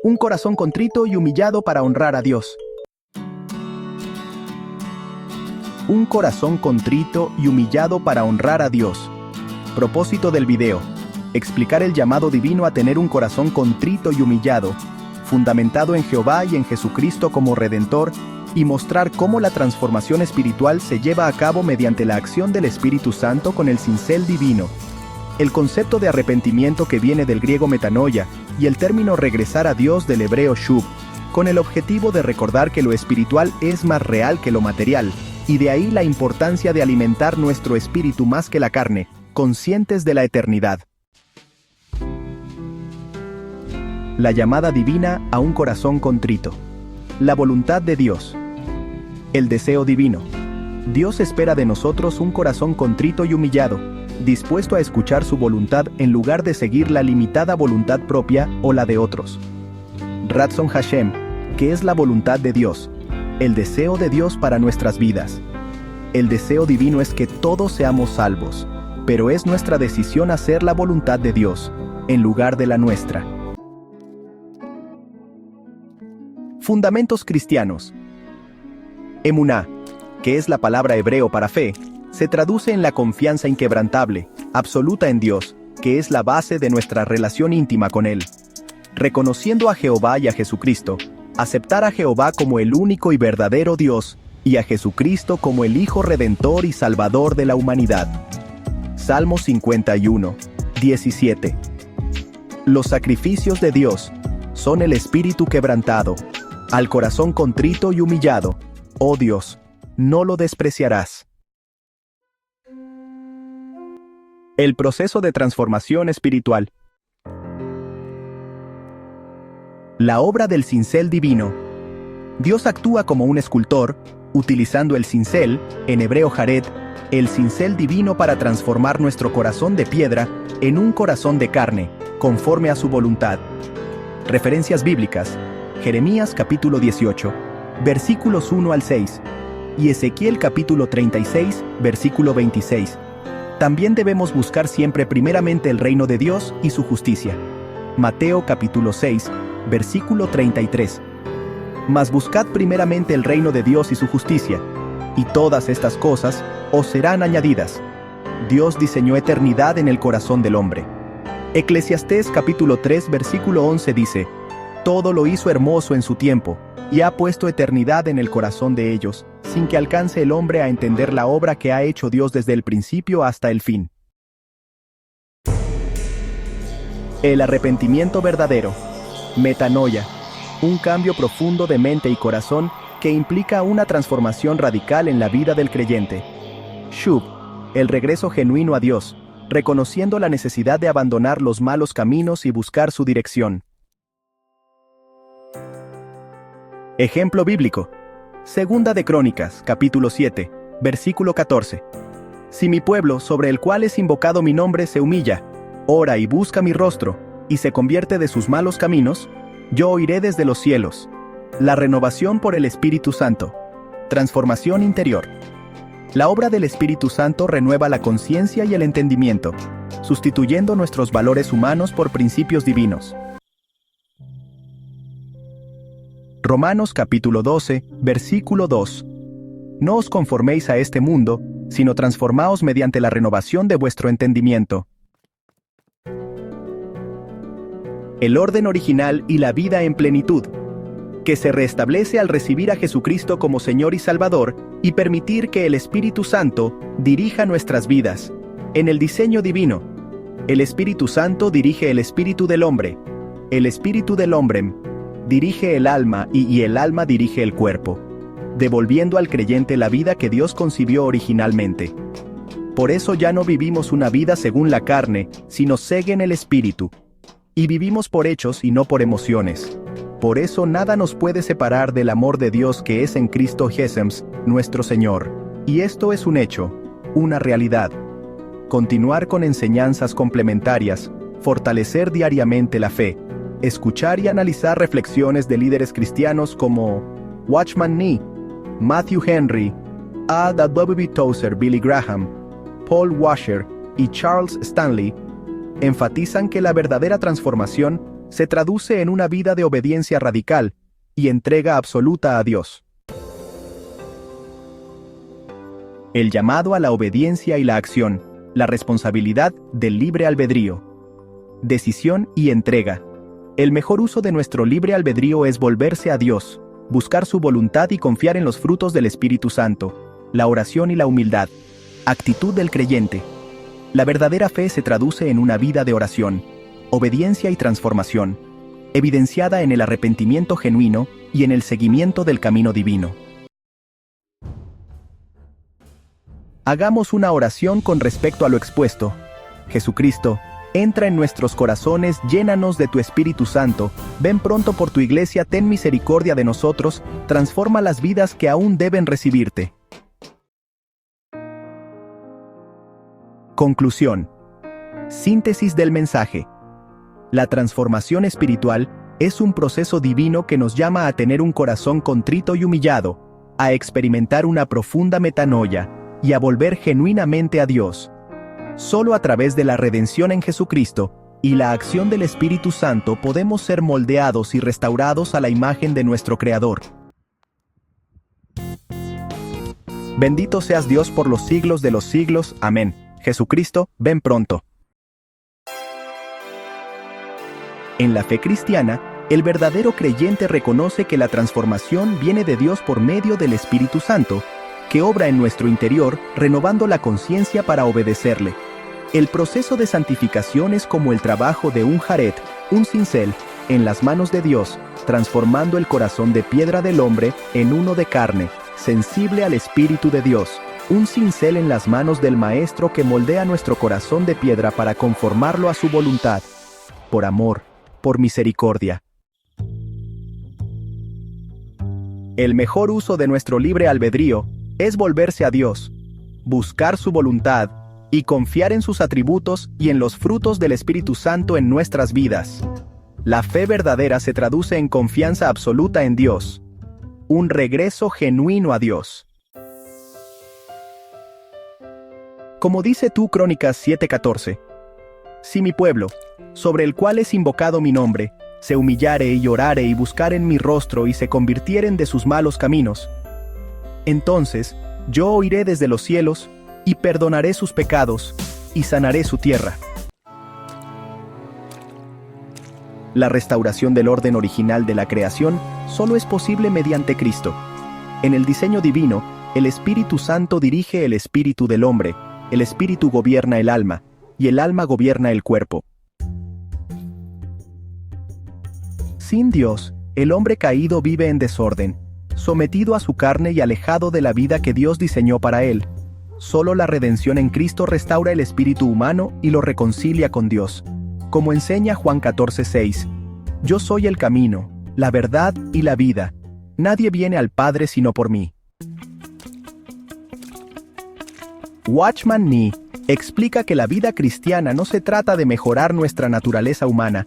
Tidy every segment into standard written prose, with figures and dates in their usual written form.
Un corazón contrito y humillado para honrar a Dios. Un corazón contrito y humillado para honrar a Dios. Propósito del video: explicar el llamado divino a tener un corazón contrito y humillado, fundamentado en Jehová y en Jesucristo como Redentor, y mostrar cómo la transformación espiritual se lleva a cabo mediante la acción del Espíritu Santo con el cincel divino. El concepto de arrepentimiento, que viene del griego metanoia, y el término regresar a Dios del hebreo shuv, con el objetivo de recordar que lo espiritual es más real que lo material, y de ahí la importancia de alimentar nuestro espíritu más que la carne, conscientes de la eternidad. La llamada divina a un corazón contrito. La voluntad de Dios. El deseo divino. Dios espera de nosotros un corazón contrito y humillado, dispuesto a escuchar su voluntad en lugar de seguir la limitada voluntad propia o la de otros. Ratzon Hashem, que es la voluntad de Dios, el deseo de Dios para nuestras vidas. El deseo divino es que todos seamos salvos, pero es nuestra decisión hacer la voluntad de Dios, en lugar de la nuestra. Fundamentos cristianos. Emuná, que es la palabra hebreo para fe, se traduce en la confianza inquebrantable, absoluta en Dios, que es la base de nuestra relación íntima con Él. Reconociendo a Jehová y a Jesucristo, aceptar a Jehová como el único y verdadero Dios, y a Jesucristo como el Hijo Redentor y Salvador de la humanidad. Salmo 51, 17. Los sacrificios de Dios son el espíritu quebrantado, al corazón contrito y humillado, oh Dios, no lo despreciarás. El proceso de transformación espiritual. La obra del cincel divino. Dios actúa como un escultor, utilizando el cincel, en hebreo jaret, el cincel divino para transformar nuestro corazón de piedra en un corazón de carne, conforme a su voluntad. Referencias bíblicas: Jeremías capítulo 18, versículos 1 al 6, y Ezequiel capítulo 36, versículo 26. También debemos buscar siempre primeramente el reino de Dios y su justicia. Mateo capítulo 6, versículo 33. Mas buscad primeramente el reino de Dios y su justicia, y todas estas cosas os serán añadidas. Dios diseñó eternidad en el corazón del hombre. Eclesiastés capítulo 3, versículo 11 dice: todo lo hizo hermoso en su tiempo, y ha puesto eternidad en el corazón de ellos, sin que alcance el hombre a entender la obra que ha hecho Dios desde el principio hasta el fin. El arrepentimiento verdadero. Metanoia. Un cambio profundo de mente y corazón que implica una transformación radical en la vida del creyente. Shuv. El regreso genuino a Dios, reconociendo la necesidad de abandonar los malos caminos y buscar su dirección. Ejemplo bíblico. Segunda de Crónicas, capítulo 7, versículo 14. Si mi pueblo, sobre el cual es invocado mi nombre, se humilla, ora y busca mi rostro, y se convierte de sus malos caminos, yo oiré desde los cielos. La renovación por el Espíritu Santo. Transformación interior. La obra del Espíritu Santo renueva la conciencia y el entendimiento, sustituyendo nuestros valores humanos por principios divinos. Romanos capítulo 12, versículo 2. No os conforméis a este mundo, sino transformaos mediante la renovación de vuestro entendimiento. El orden original y la vida en plenitud, que se restablece al recibir a Jesucristo como Señor y Salvador y permitir que el Espíritu Santo dirija nuestras vidas. En el diseño divino, el Espíritu Santo dirige el espíritu del hombre, el espíritu del hombre dirige el alma y el alma dirige el cuerpo, devolviendo al creyente la vida que Dios concibió originalmente. Por eso ya no vivimos una vida según la carne, sino según el Espíritu. Y vivimos por hechos y no por emociones. Por eso nada nos puede separar del amor de Dios que es en Cristo Jesús, nuestro Señor. Y esto es un hecho, una realidad. Continuar con enseñanzas complementarias, fortalecer diariamente la fe, escuchar y analizar reflexiones de líderes cristianos como Watchman Nee, Matthew Henry, A. W. Tozer, Billy Graham, Paul Washer y Charles Stanley enfatizan que la verdadera transformación se traduce en una vida de obediencia radical y entrega absoluta a Dios. El llamado a la obediencia y la acción, la responsabilidad del libre albedrío. Decisión y entrega. El mejor uso de nuestro libre albedrío es volverse a Dios, buscar su voluntad y confiar en los frutos del Espíritu Santo, la oración y la humildad. Actitud del creyente. La verdadera fe se traduce en una vida de oración, obediencia y transformación, evidenciada en el arrepentimiento genuino y en el seguimiento del camino divino. Hagamos una oración con respecto a lo expuesto. Jesucristo, entra en nuestros corazones, llénanos de tu Espíritu Santo, ven pronto por tu iglesia, ten misericordia de nosotros, transforma las vidas que aún deben recibirte. Conclusión. Síntesis del mensaje. La transformación espiritual es un proceso divino que nos llama a tener un corazón contrito y humillado, a experimentar una profunda metanoia y a volver genuinamente a Dios. Solo a través de la redención en Jesucristo y la acción del Espíritu Santo podemos ser moldeados y restaurados a la imagen de nuestro Creador. Bendito seas Dios por los siglos de los siglos. Amén. Jesucristo, ven pronto. En la fe cristiana, el verdadero creyente reconoce que la transformación viene de Dios por medio del Espíritu Santo, que obra en nuestro interior, renovando la conciencia para obedecerle. El proceso de santificación es como el trabajo de un jaret, un cincel, en las manos de Dios, transformando el corazón de piedra del hombre en uno de carne, sensible al Espíritu de Dios. Un cincel en las manos del Maestro que moldea nuestro corazón de piedra para conformarlo a su voluntad. Por amor, por misericordia. El mejor uso de nuestro libre albedrío es volverse a Dios, buscar su voluntad y confiar en sus atributos y en los frutos del Espíritu Santo en nuestras vidas. La fe verdadera se traduce en confianza absoluta en Dios, un regreso genuino a Dios. Como dice tú Crónicas 7:14, si mi pueblo, sobre el cual es invocado mi nombre, se humillare y orare y buscare en mi rostro y se convirtieren de sus malos caminos, entonces yo oiré desde los cielos y perdonaré sus pecados y sanaré su tierra. La restauración del orden original de la creación solo es posible mediante Cristo. En el diseño divino, el Espíritu Santo dirige el espíritu del hombre, el espíritu gobierna el alma, y el alma gobierna el cuerpo. Sin Dios, el hombre caído vive en desorden, sometido a su carne y alejado de la vida que Dios diseñó para él. Solo la redención en Cristo restaura el espíritu humano y lo reconcilia con Dios. Como enseña Juan 14:6, yo soy el camino, la verdad y la vida. Nadie viene al Padre sino por mí. Watchman Nee explica que la vida cristiana no se trata de mejorar nuestra naturaleza humana,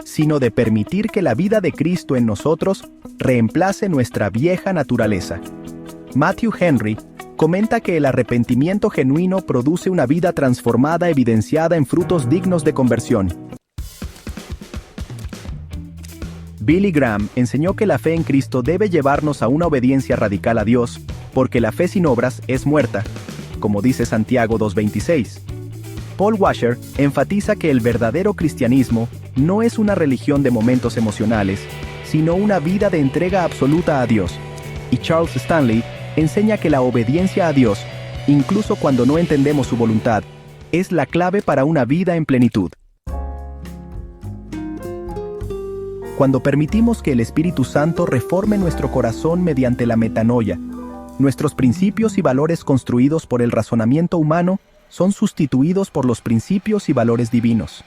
sino de permitir que la vida de Cristo en nosotros reemplace nuestra vieja naturaleza. Matthew Henry comenta que el arrepentimiento genuino produce una vida transformada evidenciada en frutos dignos de conversión. Billy Graham enseñó que la fe en Cristo debe llevarnos a una obediencia radical a Dios, porque la fe sin obras es muerta, como dice Santiago 2:26. Paul Washer enfatiza que el verdadero cristianismo no es una religión de momentos emocionales, sino una vida de entrega absoluta a Dios. Y Charles Stanley enseña que la obediencia a Dios, incluso cuando no entendemos su voluntad, es la clave para una vida en plenitud. Cuando permitimos que el Espíritu Santo reforme nuestro corazón mediante la metanoia, nuestros principios y valores construidos por el razonamiento humano son sustituidos por los principios y valores divinos.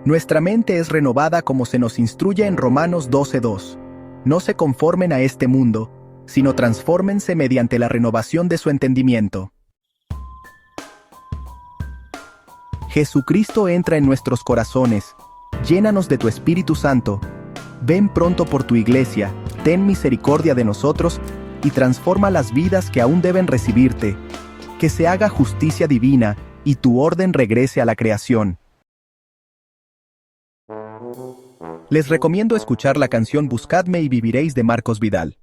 Nuestra mente es renovada como se nos instruye en Romanos 12:2. No se conformen a este mundo, sino transfórmense mediante la renovación de su entendimiento. Jesucristo entra en nuestros corazones, llénanos de tu Espíritu Santo. Ven pronto por tu iglesia, ten misericordia de nosotros y transforma las vidas que aún deben recibirte. Que se haga justicia divina y tu orden regrese a la creación. Les recomiendo escuchar la canción Buscadme y viviréis de Marcos Vidal.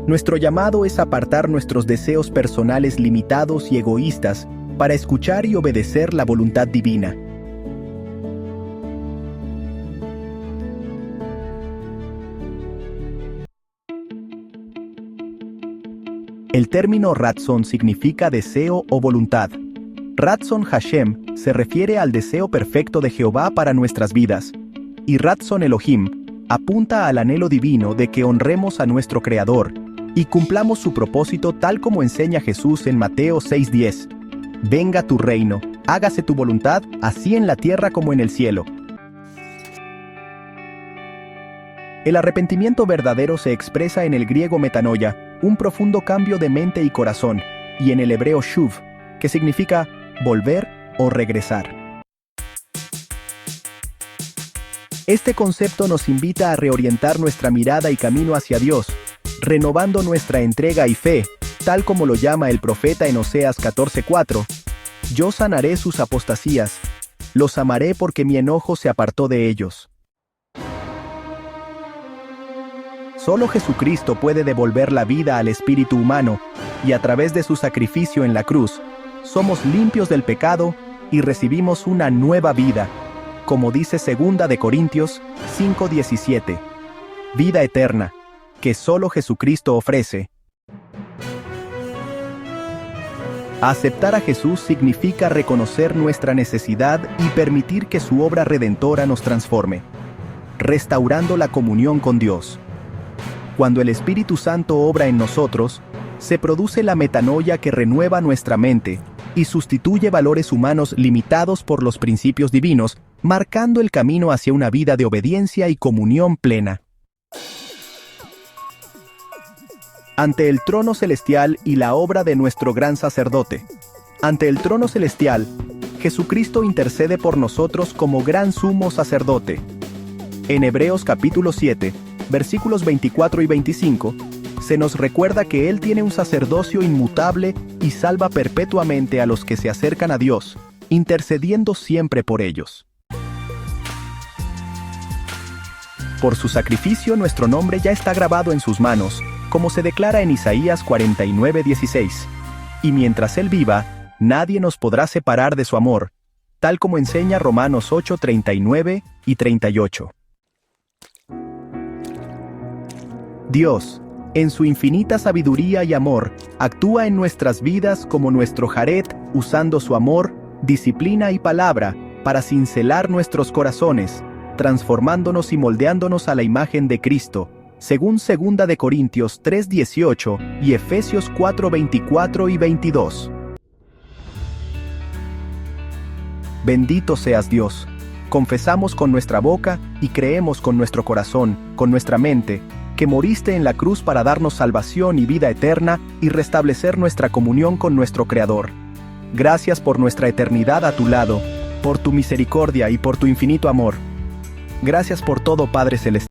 Nuestro llamado es apartar nuestros deseos personales limitados y egoístas para escuchar y obedecer la voluntad divina. El término Ratzon significa deseo o voluntad. Ratzon Hashem se refiere al deseo perfecto de Jehová para nuestras vidas, y Ratzon Elohim apunta al anhelo divino de que honremos a nuestro Creador y cumplamos su propósito tal como enseña Jesús en Mateo 6:10. Venga tu reino, hágase tu voluntad, así en la tierra como en el cielo. El arrepentimiento verdadero se expresa en el griego metanoia, un profundo cambio de mente y corazón, y en el hebreo shuv, que significa volver o regresar. Este concepto nos invita a reorientar nuestra mirada y camino hacia Dios, renovando nuestra entrega y fe, tal como lo llama el profeta en Oseas 14:4. Yo sanaré sus apostasías, los amaré porque mi enojo se apartó de ellos. Solo Jesucristo puede devolver la vida al espíritu humano, y a través de su sacrificio en la cruz, somos limpios del pecado y recibimos una nueva vida, como dice 2 de Corintios 5:17. Vida eterna, que solo Jesucristo ofrece. Aceptar a Jesús significa reconocer nuestra necesidad y permitir que su obra redentora nos transforme, restaurando la comunión con Dios. Cuando el Espíritu Santo obra en nosotros, se produce la metanoia que renueva nuestra mente y sustituye valores humanos limitados por los principios divinos, marcando el camino hacia una vida de obediencia y comunión plena. Ante el trono celestial y la obra de nuestro gran sacerdote. Ante el trono celestial, Jesucristo intercede por nosotros como gran sumo sacerdote. En Hebreos capítulo 7, versículos 24 y 25, se nos recuerda que Él tiene un sacerdocio inmutable y salva perpetuamente a los que se acercan a Dios, intercediendo siempre por ellos. Por su sacrificio nuestro nombre ya está grabado en sus manos, como se declara en Isaías 49:16. Y mientras Él viva, nadie nos podrá separar de su amor, tal como enseña Romanos 8:39 y 38. Dios, en su infinita sabiduría y amor, actúa en nuestras vidas como nuestro Jaret, usando su amor, disciplina y palabra para cincelar nuestros corazones, transformándonos y moldeándonos a la imagen de Cristo, según 2 de Corintios 3:18 y Efesios 4:24 y 22. Bendito seas Dios. Confesamos con nuestra boca y creemos con nuestro corazón, con nuestra mente, que moriste en la cruz para darnos salvación y vida eterna y restablecer nuestra comunión con nuestro Creador. Gracias por nuestra eternidad a tu lado, por tu misericordia y por tu infinito amor. Gracias por todo, Padre Celestial.